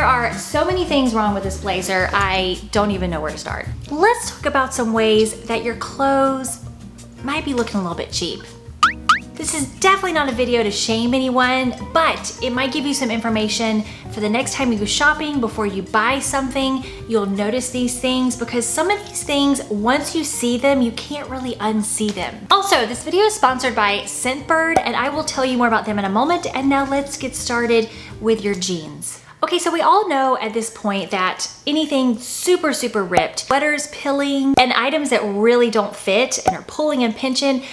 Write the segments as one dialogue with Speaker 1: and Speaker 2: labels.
Speaker 1: are so many things wrong with this blazer, I don't even know where to start. Let's talk about some ways that your clothes might be looking a little bit cheap. This is definitely not a video to shame anyone, but it might give you some information for the next time you go shopping. Before you buy something, you'll notice these things, because some of these things, once you see them, you can't really unsee them. Also, this video is sponsored by Scentbird, and I will tell you more about them in a moment. And now let's get started with your jeans. Okay, so we all know at this point that anything super ripped, sweaters, pilling, and items that really don't fit and are pulling and pinching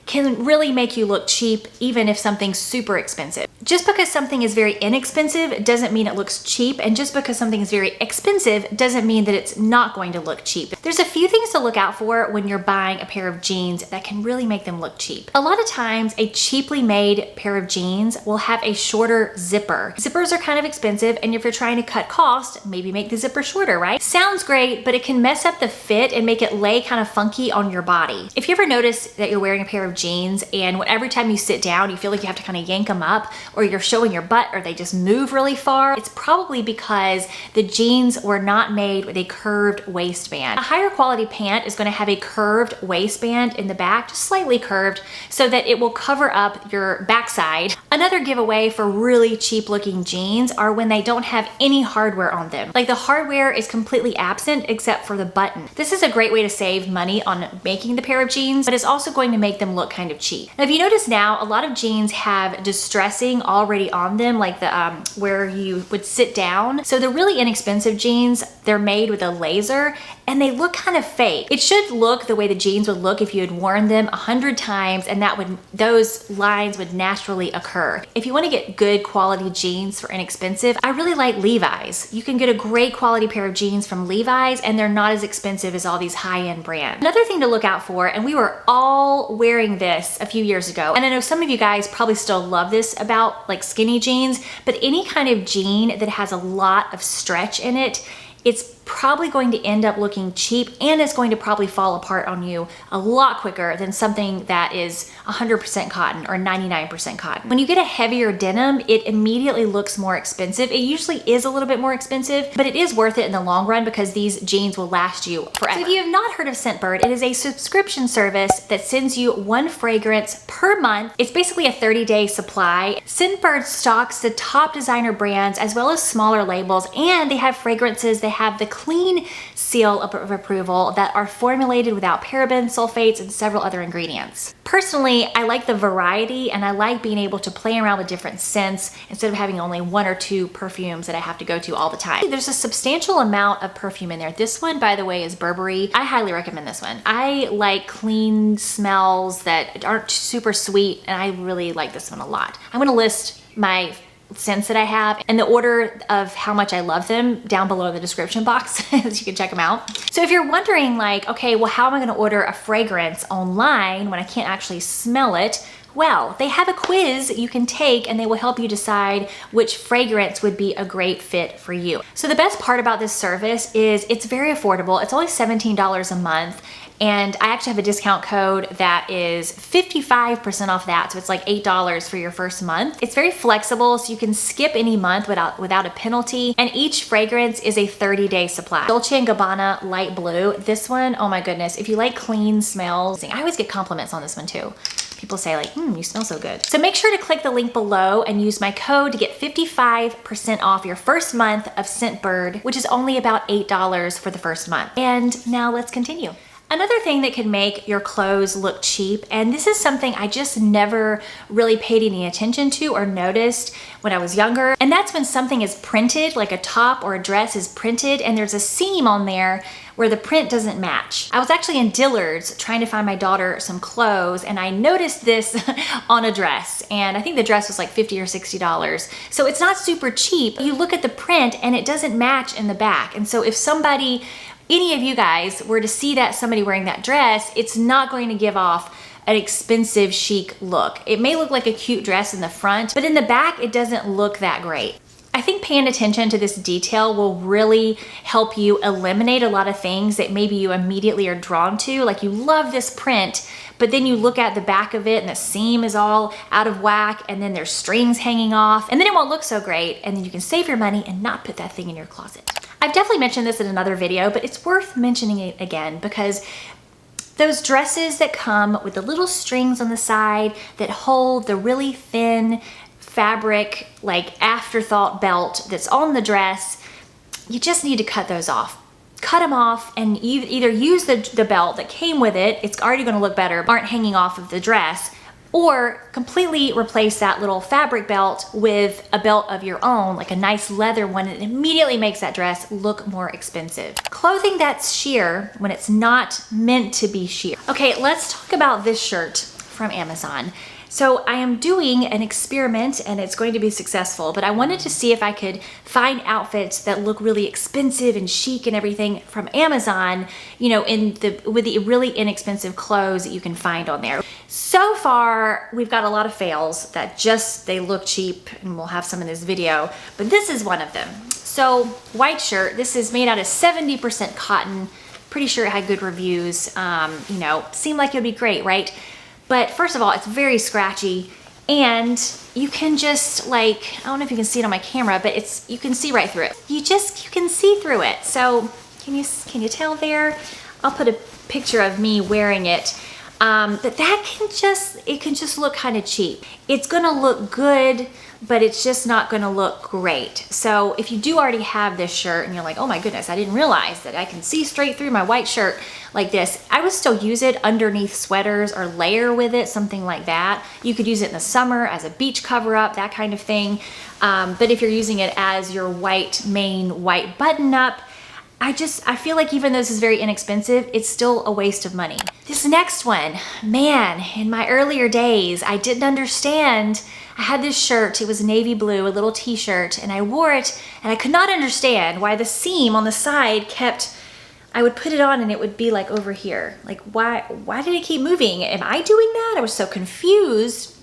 Speaker 1: can really make you look cheap, even if something's super expensive. Just because something is very inexpensive doesn't mean it looks cheap, and just because something is very expensive doesn't mean that it's not going to look cheap. There's a few things to look out for when you're buying a pair of jeans that can really make them look cheap. A lot of times, a cheaply made pair of jeans will have a shorter zipper. Zippers are kind of expensive, and if you're trying to cut cost, maybe make the zipper shorter, right? Sounds great, but it can mess up the fit and make it lay kind of funky on your body. If you ever notice that you're wearing a pair of jeans and every time you sit down you feel like you have to kind of yank them up, or you're showing your butt, or they just move really far, it's probably because the jeans were not made with a curved waistband. A higher quality pant is going to have a curved waistband in the back, just slightly curved, so that it will cover up your backside. Another giveaway for really cheap looking jeans are when they don't have any hardware on them. Like the hardware is completely absent except for the button. This is a great way to save money on making the pair of jeans, but it's also going to make them look kind of cheap. Now, if you notice now, a lot of jeans have distressing already on them, like the where you would sit down. So the really inexpensive jeans, they're made with a laser and they look kind of fake. It should look the way the jeans would look if you had worn them 100 times, and those lines would naturally occur. If you want to get good quality jeans for inexpensive, I really like Levi's. You can get a great quality pair of jeans from Levi's, and they're not as expensive as all these high-end brands. Another thing to look out for, and we were all wearing this a few years ago, and I know some of you guys probably still love this about like skinny jeans, but any kind of jean that has a lot of stretch in it, it's probably going to end up looking cheap, and it's going to probably fall apart on you a lot quicker than something that is 100% cotton or 99% cotton. When you get a heavier denim, it immediately looks more expensive. It usually is a little bit more expensive, but it is worth it in the long run because these jeans will last you forever. So if you have not heard of Scentbird, it is a subscription service that sends you one fragrance per month. It's basically a 30-day supply. Scentbird stocks the top designer brands as well as smaller labels, and they have fragrances. They have the clean seal of approval that are formulated without parabens, sulfates, and several other ingredients. Personally, I like the variety, and I like being able to play around with different scents instead of having only one or two perfumes that I have to go to all the time. There's a substantial amount of perfume in there. This one, by the way, is Burberry. I highly recommend this one. I like clean smells that aren't super sweet, and I really like this one a lot. I'm gonna list my scents that I have and the order of how much I love them down below in the description box so you can check them out. So if you're wondering like, okay, well, how am I gonna order a fragrance online when I can't actually smell it? Well, they have a quiz you can take, and they will help you decide which fragrance would be a great fit for you. So the best part about this service is it's very affordable. It's only $17 a month. And I actually have a discount code that is 55% off that. So it's like $8 for your first month. It's very flexible, so you can skip any month without a penalty. And each fragrance is a 30-day supply. Dolce & Gabbana Light Blue. This one, oh my goodness. If you like clean smells, I always get compliments on this one too. People say like, you smell so good. So make sure to click the link below and use my code to get 55% off your first month of Scentbird, which is only about $8 for the first month. And now let's continue. Another thing that can make your clothes look cheap, and this is something I just never really paid any attention to or noticed when I was younger, and that's when something is printed, like a top or a dress is printed, and there's a seam on there where the print doesn't match. I was actually in Dillard's trying to find my daughter some clothes, and I noticed this on a dress, and I think the dress was like $50 or $60. So it's not super cheap. You look at the print and it doesn't match in the back. And so if any of you guys were to see that somebody wearing that dress, it's not going to give off an expensive chic look. It may look like a cute dress in the front, but in the back, it doesn't look that great. I think paying attention to this detail will really help you eliminate a lot of things that maybe you immediately are drawn to. Like you love this print, but then you look at the back of it and the seam is all out of whack, and then there's strings hanging off, and then it won't look so great, and then you can save your money and not put that thing in your closet. I've definitely mentioned this in another video, but it's worth mentioning it again because those dresses that come with the little strings on the side that hold the really thin fabric, like afterthought belt that's on the dress, you just need to cut those off. Cut them off and either use the belt that came with it, it's already gonna look better, aren't hanging off of the dress, or completely replace that little fabric belt with a belt of your own, like a nice leather one. It immediately makes that dress look more expensive. Clothing that's sheer when it's not meant to be sheer. Okay, let's talk about this shirt from Amazon. So I am doing an experiment and it's going to be successful, but I wanted to see if I could find outfits that look really expensive and chic and everything from Amazon, you know, with the really inexpensive clothes that you can find on there. So far, we've got a lot of fails that they look cheap, and we'll have some in this video, but this is one of them. So white shirt, this is made out of 70% cotton. Pretty sure it had good reviews, you know, seemed like it would be great, right? But first of all, it's very scratchy, and you can just like, I don't know if you can see it on my camera, but you can see right through it. You can see through it. So can you tell there? I'll put a picture of me wearing it. But it can just look kind of cheap. It's gonna look good, but it's just not gonna look great. So if you do already have this shirt and you're like, oh my goodness, I didn't realize that I can see straight through my white shirt like this, I would still use it underneath sweaters or layer with it, something like that. You could use it in the summer as a beach cover up, that kind of thing. But if you're using it as your main white button up, I feel like even though this is very inexpensive, it's still a waste of money. This next one, man, in my earlier days, I didn't understand. I had this shirt, it was navy blue, a little t-shirt, and I wore it, and I could not understand why the seam on the side I would put it on and it would be like over here. Like, why did it keep moving? Am I doing that? I was so confused.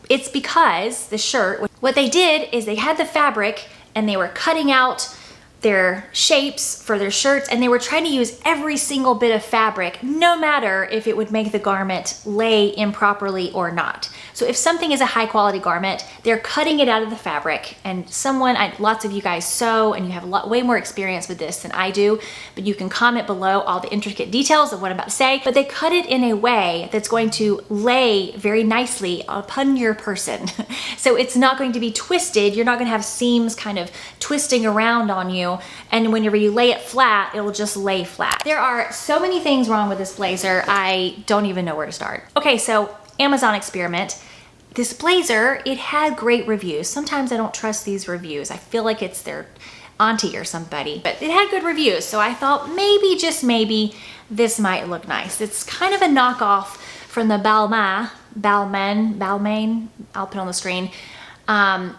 Speaker 1: It's because the shirt, what they did is they had the fabric and they were cutting out their shapes for their shirts, and they were trying to use every single bit of fabric, no matter if it would make the garment lay improperly or not. So if something is a high quality garment, they're cutting it out of the fabric, and lots of you guys sew and you have way more experience with this than I do, but you can comment below all the intricate details of what I'm about to say, but they cut it in a way that's going to lay very nicely upon your person. So it's not going to be twisted, you're not gonna have seams kind of twisting around on you, and whenever you lay it flat, it will just lay flat. There are so many things wrong with this blazer, I don't even know where to start. Okay, so Amazon experiment. This blazer, it had great reviews. Sometimes I don't trust these reviews. I feel like it's their auntie or somebody, but it had good reviews. So I thought maybe, just maybe, this might look nice. It's kind of a knockoff from the Balmain, I'll put on the screen,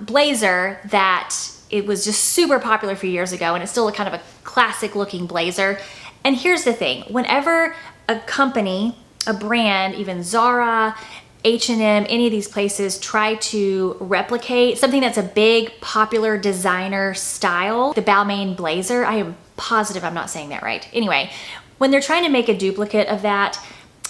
Speaker 1: blazer that it was just super popular a few years ago, and it's still a kind of a classic looking blazer. And here's the thing, whenever a company, a brand, even Zara, H&M, any of these places try to replicate something that's a big popular designer style, the Balmain blazer, I am positive I'm not saying that right. Anyway, when they're trying to make a duplicate of that,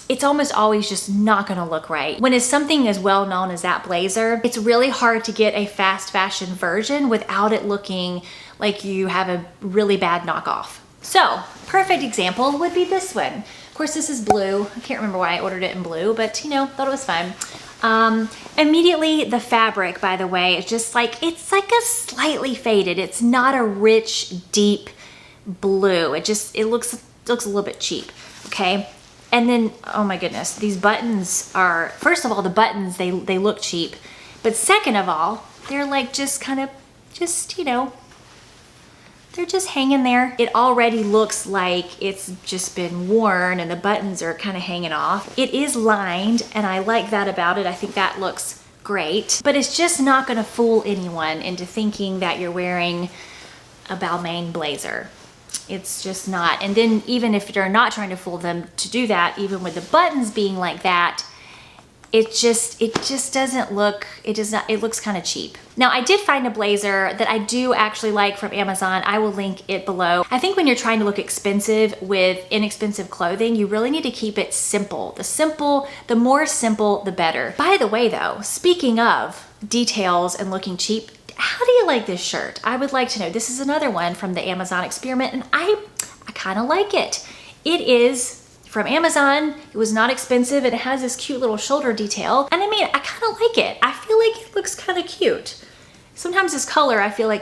Speaker 1: it's almost always just not gonna look right. When it's something as well known as that blazer, it's really hard to get a fast fashion version without it looking like you have a really bad knockoff. So, perfect example would be this one. Of course, this is blue. I can't remember why I ordered it in blue, but you know, thought it was fun. Immediately, the fabric, by the way, is just like, it's like a slightly faded. It's not a rich, deep blue. It looks a little bit cheap, okay? And then, oh my goodness, these buttons are, first of all, the buttons, they look cheap. But second of all, they're like just kind of, you know, they're just hanging there. It already looks like it's just been worn and the buttons are kind of hanging off. It is lined, and I like that about it. I think that looks great, but it's just not gonna fool anyone into thinking that you're wearing a Balmain blazer. It's just not. And then even if you're not trying to fool them to do that, even with the buttons being like that, it just doesn't look, it looks kind of cheap. Now I did find a blazer that I do actually like from Amazon. I will link it below. I think when you're trying to look expensive with inexpensive clothing, you really need to keep it simple. The more simple, the better. By the way though, speaking of details and looking cheap, how do you like this shirt? I would like to know. This is another one from the Amazon experiment, and I kind of like it. It is from Amazon. It was not expensive. It has this cute little shoulder detail, and I mean, I kind of like it. I feel like it looks kind of cute. Sometimes this color I feel like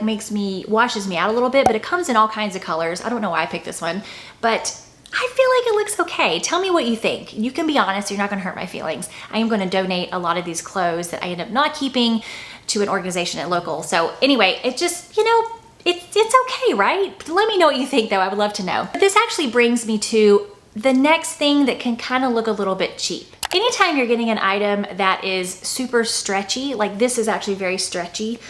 Speaker 1: washes me out a little bit, but it comes in all kinds of colors. I don't know why I picked this one, but I feel like it looks okay. Tell me what you think. You can be honest, you're not gonna hurt my feelings. I am gonna donate a lot of these clothes that I end up not keeping to an organization at local. So anyway, it just, it's okay, right? Let me know what you think though, I would love to know. But this actually brings me to the next thing that can kind of look a little bit cheap. Anytime you're getting an item that is super stretchy, like this is actually very stretchy,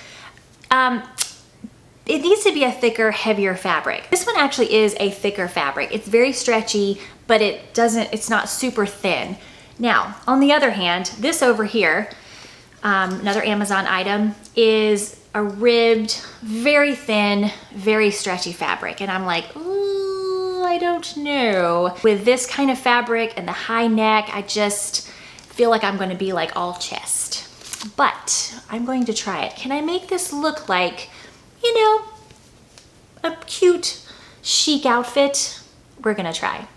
Speaker 1: it needs to be a thicker, heavier fabric. This one actually is a thicker fabric. It's very stretchy, but it's not super thin. Now, on the other hand, this over here, another Amazon item, is a ribbed, very thin, very stretchy fabric. And I'm like, ooh, I don't know. With this kind of fabric and the high neck, I just feel like I'm gonna be like all chest. But I'm going to try it. Can I make this look like, a cute, chic outfit? We're gonna try.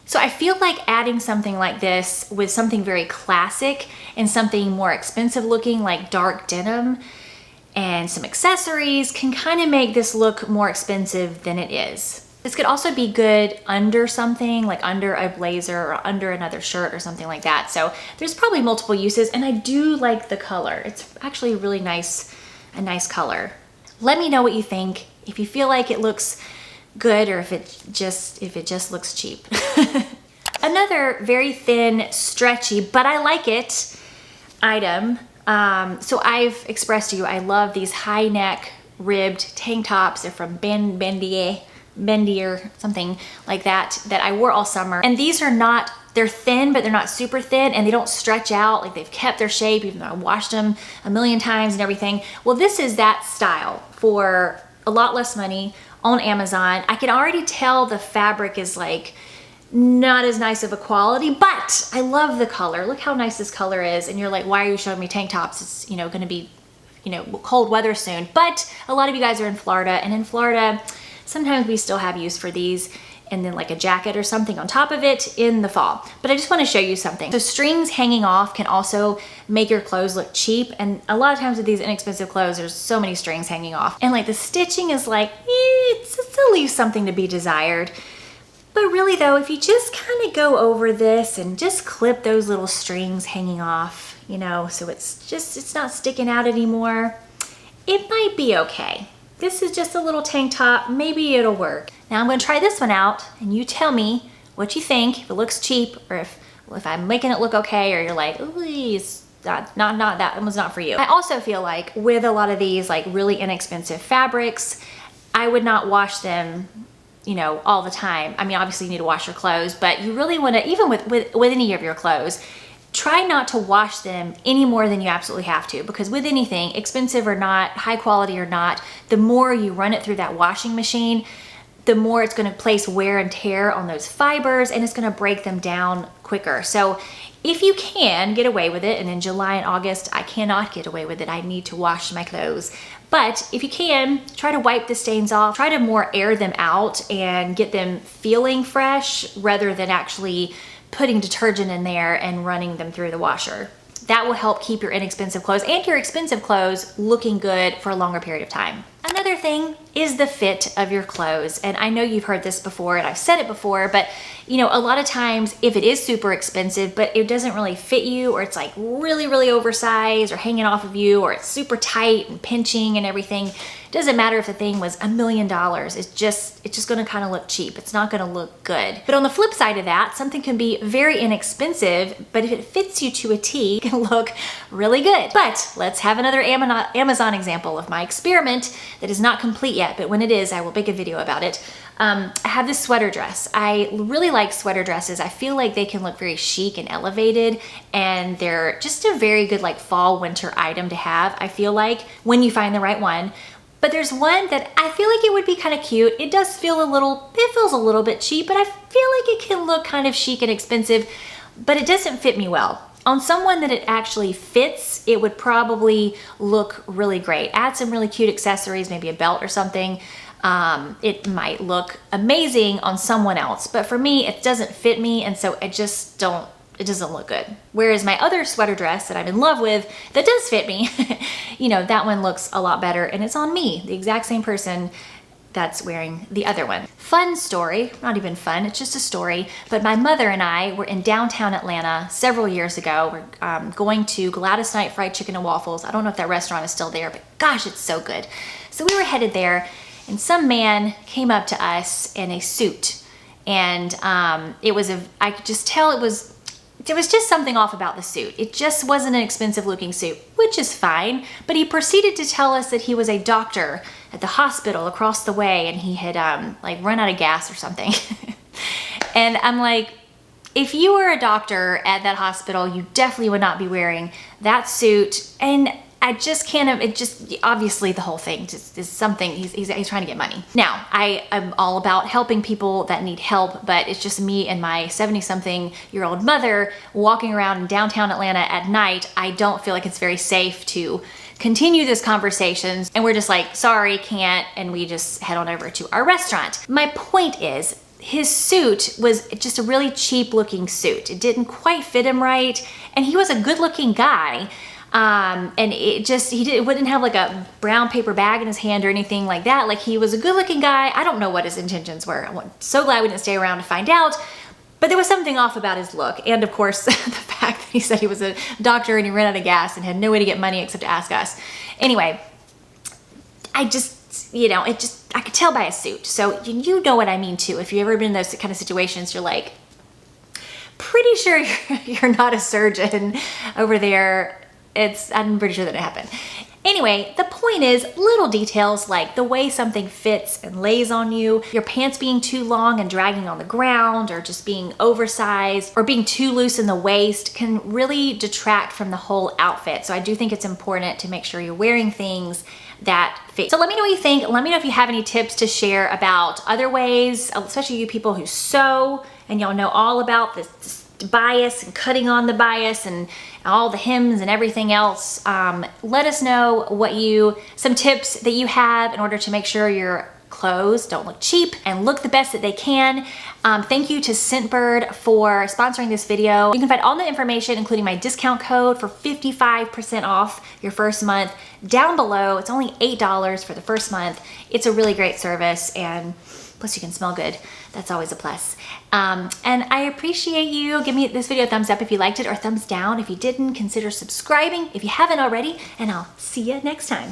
Speaker 1: So I feel like adding something like this with something very classic and something more expensive looking like dark denim and some accessories can kind of make this look more expensive than it is. This could also be good under something, like under a blazer or under another shirt or something like that. So there's probably multiple uses, and I do like the color. It's actually really nice, a nice color. Let me know what you think, if you feel like it looks good or if it just looks cheap. Another very thin, stretchy, but I like it, item. So I've expressed to you, I love these high neck ribbed tank tops. They're from Bendy or something like that I wore all summer. And these are not, they're thin, but they're not super thin, and they don't stretch out. Like, they've kept their shape even though I washed them a million times and everything. Well, this is that style for a lot less money on Amazon. I can already tell the fabric is like not as nice of a quality, but I love the color. Look how nice this color is. And you're like, why are you showing me tank tops? It's, gonna be, cold weather soon. But a lot of you guys are in Florida, and in Florida, sometimes we still have use for these, and then like a jacket or something on top of it in the fall. But I just want to show you something. So strings hanging off can also make your clothes look cheap, and a lot of times with these inexpensive clothes, there's so many strings hanging off, and like the stitching is like, it still leaves something to be desired. But really though, if you just kind of go over this and just clip those little strings hanging off, so it's not sticking out anymore, it might be okay. This is just a little tank top, maybe it'll work. Now I'm gonna try this one out, and you tell me what you think, if it looks cheap, or if I'm making it look okay, or you're like, ooh, it's not that one was not for you. I also feel like with a lot of these like really inexpensive fabrics, I would not wash them, all the time. I mean, obviously you need to wash your clothes, but you really wanna, even with any of your clothes, try not to wash them any more than you absolutely have to, because with anything, expensive or not, high quality or not, the more you run it through that washing machine, the more it's gonna place wear and tear on those fibers, and it's gonna break them down quicker. So if you can get away with it, and in July and August, I cannot get away with it, I need to wash my clothes. But if you can, try to wipe the stains off, try to more air them out and get them feeling fresh rather than actually putting detergent in there and running them through the washer. That will help keep your inexpensive clothes and your expensive clothes looking good for a longer period of time. Another thing is the fit of your clothes. And I know you've heard this before, and I've said it before, but a lot of times if it is super expensive, but it doesn't really fit you, or it's like really, really oversized or hanging off of you, or it's super tight and pinching and everything, it doesn't matter if the thing was $1 million. It's just gonna kind of look cheap. It's not gonna look good. But on the flip side of that, something can be very inexpensive, but if it fits you to a T, it can look really good. But let's have another Amazon example of my experiment that is not complete yet, but when it is, I will make a video about it. I have this sweater dress. I really like sweater dresses. I feel like they can look very chic and elevated, and they're just a very good like fall winter item to have, I feel like, when you find the right one. But there's one that I feel like it would be kind of cute. It does feel it feels a little bit cheap, but I feel like it can look kind of chic and expensive, but it doesn't fit me well. On someone that it actually fits, it would probably look really great. Add some really cute accessories, maybe a belt or something. It might look amazing on someone else, but for me, it doesn't fit me, and so it doesn't look good. Whereas my other sweater dress that I'm in love with, that does fit me, you know, that one looks a lot better, and it's on me, the exact same person that's wearing the other one. Fun story, not even fun, it's just a story, but my mother and I were in downtown Atlanta several years ago. We're going to Gladys Knight Fried Chicken and Waffles. I don't know if that restaurant is still there, but gosh, it's so good. So we were headed there, and some man came up to us in a suit, and I could just tell there was just something off about the suit. It just wasn't an expensive looking suit, which is fine, but he proceeded to tell us that he was a doctor at the hospital across the way, and he had like run out of gas or something. And I'm like, if you were a doctor at that hospital, you definitely would not be wearing that suit. And I just can't, obviously the whole thing just is something, he's trying to get money. Now, I am all about helping people that need help, but it's just me and my 70-something-year-old mother walking around in downtown Atlanta at night. I don't feel like it's very safe to continue this conversation, and we're just like, sorry, can't, and we just head on over to our restaurant. My point is, his suit was just a really cheap looking suit. It didn't quite fit him right, and he was a good looking guy. And it wouldn't have like a brown paper bag in his hand or anything like that. Like, he was a good looking guy. I don't know what his intentions were. I'm so glad we didn't stay around to find out, but there was something off about his look. And of course, the fact that he said he was a doctor and he ran out of gas and had no way to get money except to ask us. Anyway, I just, you know, I could tell by his suit. So you know what I mean too. If you've ever been in those kind of situations, you're like, pretty sure you're not a surgeon over there. I'm pretty sure that it happened. Anyway, the point is, little details like the way something fits and lays on you, your pants being too long and dragging on the ground, or just being oversized, or being too loose in the waist can really detract from the whole outfit. So I do think it's important to make sure you're wearing things that fit. So let me know what you think. Let me know if you have any tips to share about other ways, especially you people who sew, and y'all know all about this bias and cutting on the bias and all the hems and everything else. Let us know some tips that you have in order to make sure your clothes don't look cheap and look the best that they can. Thank you to Scentbird for sponsoring this video. You can find all the information, including my discount code for 55% off your first month, down below. It's only $8 for the first month. It's a really great service, and plus you can smell good. That's always a plus. And I appreciate you. Give me this video a thumbs up if you liked it, or a thumbs down if you didn't. Consider subscribing if you haven't already, and I'll see you next time.